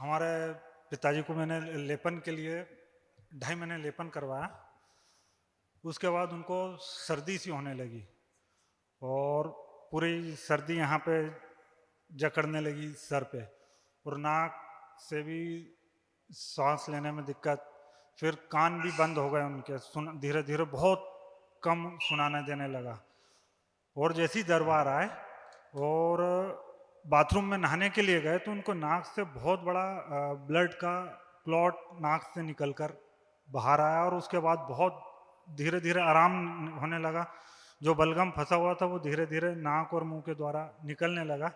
हमारे पिताजी को मैंने लेपन के लिए 2.5 महीने लेपन करवाया। उसके बाद उनको सर्दी सी होने लगी और पूरी सर्दी यहाँ पे जकड़ने लगी सर पे, और नाक से भी सांस लेने में दिक्कत। फिर कान भी बंद हो गए उनके, धीरे धीरे बहुत कम सुनाने देने लगा। और जैसे ही दरबार आए और बाथरूम में नहाने के लिए गए तो उनको नाक से बहुत बड़ा ब्लड का क्लॉट नाक से निकलकर बाहर आया, और उसके बाद बहुत धीरे धीरे आराम होने लगा। जो बलगम फंसा हुआ था वो धीरे धीरे नाक और मुंह के द्वारा निकलने लगा।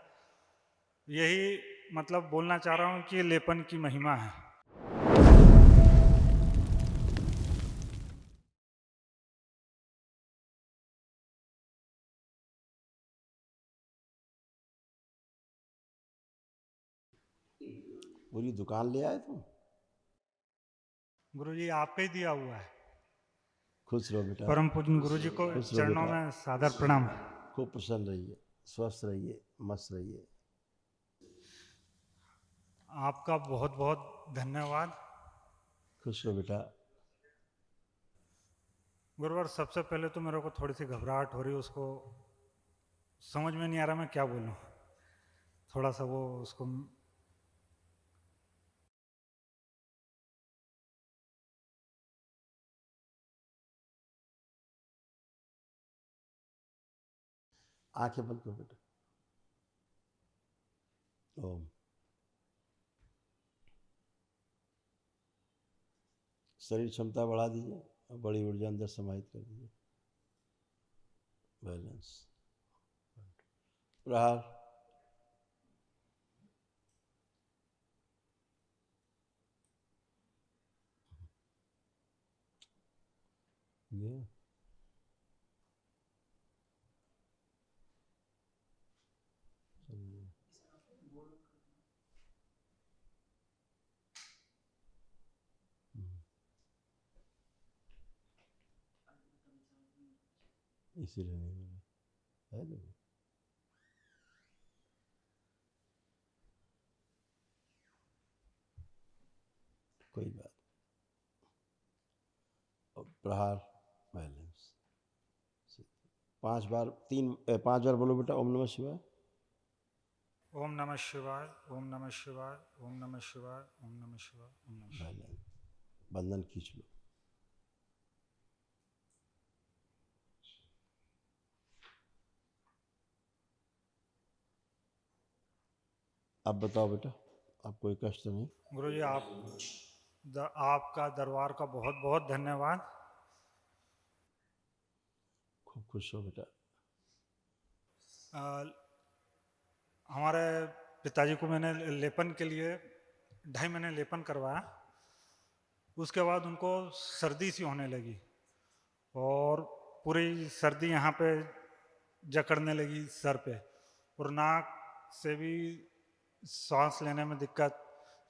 यही मतलब बोलना चाह रहा हूँ कि लेपन की महिमा है। पूरी दुकान ले आए तुम? गुरुजी आपका ही दिया हुआ है। खुश रहो बेटा, परम पूजन गुरुजी को खुश रहो चरणों बेटा, में सादर प्रणाम। खूब प्रसन्न रहिए, स्वस्थ रहिए, मस्त रहिए। आपका बहुत बहुत धन्यवाद। खुश रहो बेटा। गुरुवर, सबसे पहले तो मेरे को थोड़ी सी घबराहट हो रही है, उसको समझ में नहीं आ रहा मैं क्या बोलूं। थोड़ा सा वो उसको आंखें बंद करो बेटा। ओम। शरीर क्षमता बढ़ा दीजिए और बड़ी ऊर्जा अंदर समाहित कर दीजिए। बैलेंस। प्रहार। ये इसीलिए नहीं मिला है देखो। कोई बात। और प्रहार। बैलेंस। 5 बार 5 बार बोलो बेटा, ओम नमः शिवाय। ओम नमः शिवाय, ओम नमः शिवाय, ओम नमः शिवाय, ओम नमः शिवाय, ओम नमः शिवाय। बैलेंस। बंधन खींच लो। अब बताओ बेटा, आप कोई कष्ट तो नहीं? गुरुजी आपका दरबार का बहुत बहुत धन्यवाद। खूब खुश हो बेटा। अ, हमारे पिताजी को मैंने लेपन के लिए 2.5 महीने लेपन करवाया। उसके बाद उनको सर्दी सी होने लगी और पूरी सर्दी यहाँ पे जकड़ने लगी सर पे, और नाक से भी सांस लेने में दिक्कत।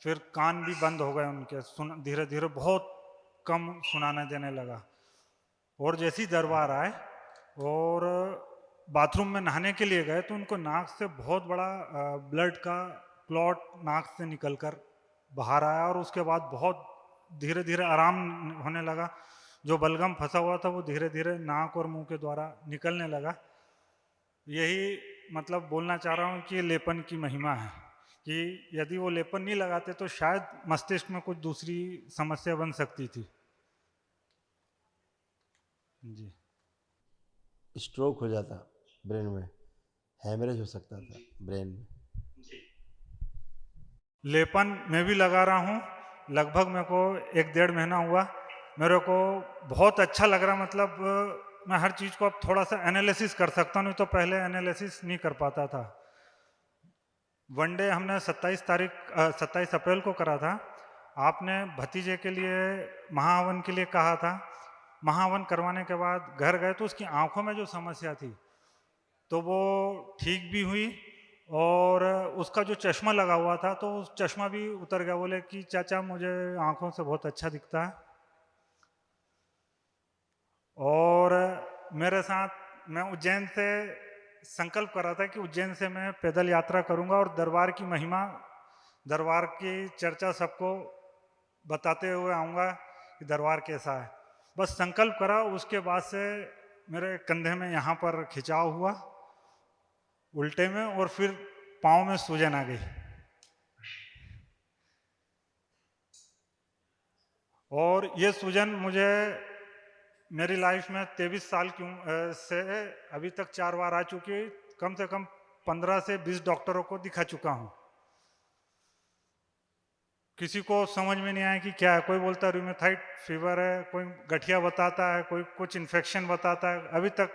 फिर कान भी बंद हो गए उनके, धीरे धीरे बहुत कम सुनाने देने लगा। और जैसे ही दरबार आए और बाथरूम में नहाने के लिए गए तो उनको नाक से बहुत बड़ा ब्लड का क्लॉट नाक से निकलकर बाहर आया, और उसके बाद बहुत धीरे धीरे आराम होने लगा। जो बलगम फंसा हुआ था वो धीरे धीरे नाक और मुंह के द्वारा निकलने लगा। यही मतलब बोलना चाह रहा हूँ कि लेपन की महिमा है, कि यदि वो लेपन नहीं लगाते तो शायद मस्तिष्क में कुछ दूसरी समस्या बन सकती थी। जी। स्ट्रोक हो जाता ब्रेन में, हैमरेज हो सकता था ब्रेन में। लेपन मैं भी लगा रहा हूँ, लगभग मेरे को 1 डेढ़ महीना हुआ। मेरे को बहुत अच्छा लग रहा, मतलब मैं हर चीज़ को अब थोड़ा सा एनालिसिस कर सकता हूँ, नहीं तो पहले एनालिसिस नहीं कर पाता था। वनडे हमने 27 अप्रैल को करा था। आपने भतीजे के लिए महाहवन के लिए कहा था। महाहवन करवाने के बाद घर गए तो उसकी आंखों में जो समस्या थी तो वो ठीक भी हुई, और उसका जो चश्मा लगा हुआ था तो उस चश्मा भी उतर गया। बोले कि चाचा मुझे आंखों से बहुत अच्छा दिखता है। और मेरे साथ मैं उज्जैन से संकल्प कर रहा था कि उज्जैन से मैं पैदल यात्रा करूंगा और दरबार की महिमा दरबार की चर्चा सबको बताते हुए आऊँगा कि दरबार कैसा है। बस संकल्प करा, उसके बाद से मेरे कंधे में यहाँ पर खिंचाव हुआ उल्टे में, और फिर पाँव में सूजन आ गई। और ये सूजन मुझे मेरी लाइफ में 23 साल की से अभी तक 4 बार आ चुकी है। कम से कम 15 से 20 डॉक्टरों को दिखा चुका हूँ। किसी को समझ में नहीं आया कि क्या है। कोई बोलता है रूमेटाइड फीवर है, कोई गठिया बताता है, कोई कुछ इन्फेक्शन बताता है। अभी तक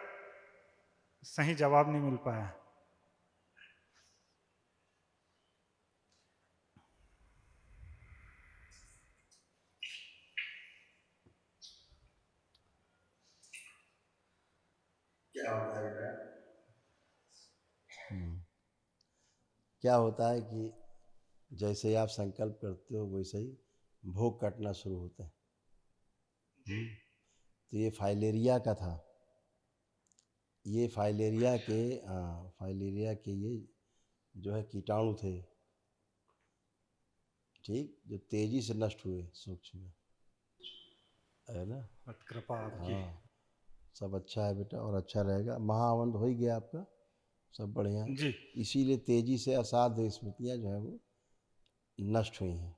सही जवाब नहीं मिल पाया। क्या होता है बेटा? क्या होता है कि जैसे ही आप संकल्प करते हो वैसे ही भोग कटना शुरू होता है। तो ये फाइलेरिया का था। ये फाइलेरिया के ये जो है कीटाणु थे, ठीक, जो तेजी से नष्ट हुए सूक्ष्म में, है ना। कृपा आपकी। हाँ, सब अच्छा है बेटा, और अच्छा रहेगा। महाअवन हो ही गया आपका, सब बढ़िया है। जी इसीलिए तेजी से असाध्य स्मृतियाँ जो है वो नष्ट हुई हैं।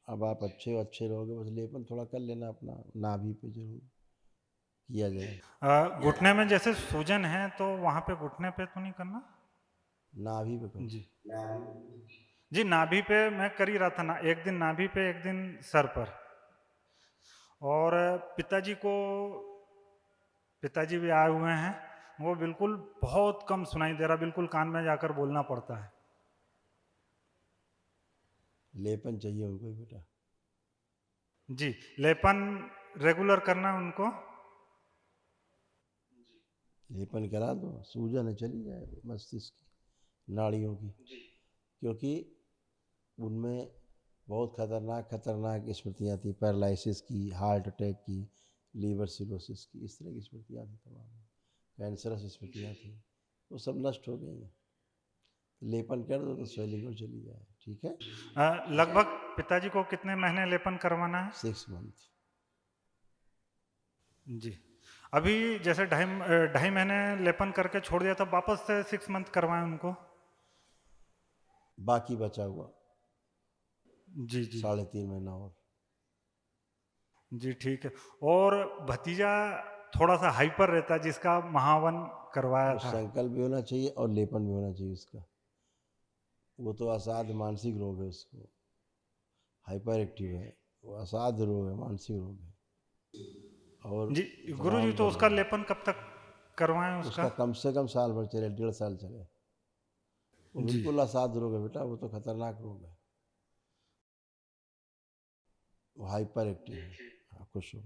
अब आप अच्छे रहोगे। बस लेपन थोड़ा कर लेना अपना नाभि पे, जरूर किया जाए। घुटने में जैसे सूजन है तो वहां पे घुटने पे तो नहीं करना? नाभि पे करो। जी जी, नाभि पे मैं कर ही रहा था ना, एक दिन नाभि पे, एक दिन सर पर। और पिताजी भी आए हुए हैं। वो बिल्कुल बहुत कम सुनाई दे रहा, बिल्कुल कान में जाकर बोलना पड़ता है। लेपन चाहिए उनको ही बेटा। जी, लेपन रेगुलर करना है उनको। लेपन करा दो, सूजन है चली जाए मस्तिष्क की नाड़ियों की, क्योंकि उनमें बहुत खतरनाक स्मृतियाँ थी। पैरालिसिस की, हार्ट अटैक की, लीवर सिरोसिस की, इस तरह की स्मृतियाँ थी, तमाम कैंसरस स्मृतियाँ थी, वो सब नष्ट हो गई हैं। लेपन कर दो तो स्वेलिंग और चली जाए, ठीक है। लगभग पिताजी को कितने महीने लेपन करवाना है? 6 मंथ। जी, अभी जैसे ढाई महीने लेपन करके छोड़ दिया था, वापस से 6 मंथ करवाएं उनको। बाकी बचा हुआ जी जी 3.5 महीना और। जी ठीक है। और भतीजा थोड़ा सा हाइपर रहता है, जिसका महावन करवाया वो था। संकल्प भी होना चाहिए और लेपन भी होना चाहिए उसका। वो तो असाध्य मानसिक रोग है, उसको हाइपर एक्टिव है, वो असाध्य रोग है, मानसिक रोग है। और जी गुरु जी, तमाम तो उसका गड़बड़। लेपन कब तक करवाएं उसका? उसका कम से कम साल भर चले, 1.5 साल चले। वो जी बिल्कुल असाध्य रोग है बेटा, वो तो खतरनाक रोग है, वो हाइपर एक्टिव है। हाँ, खुश हो।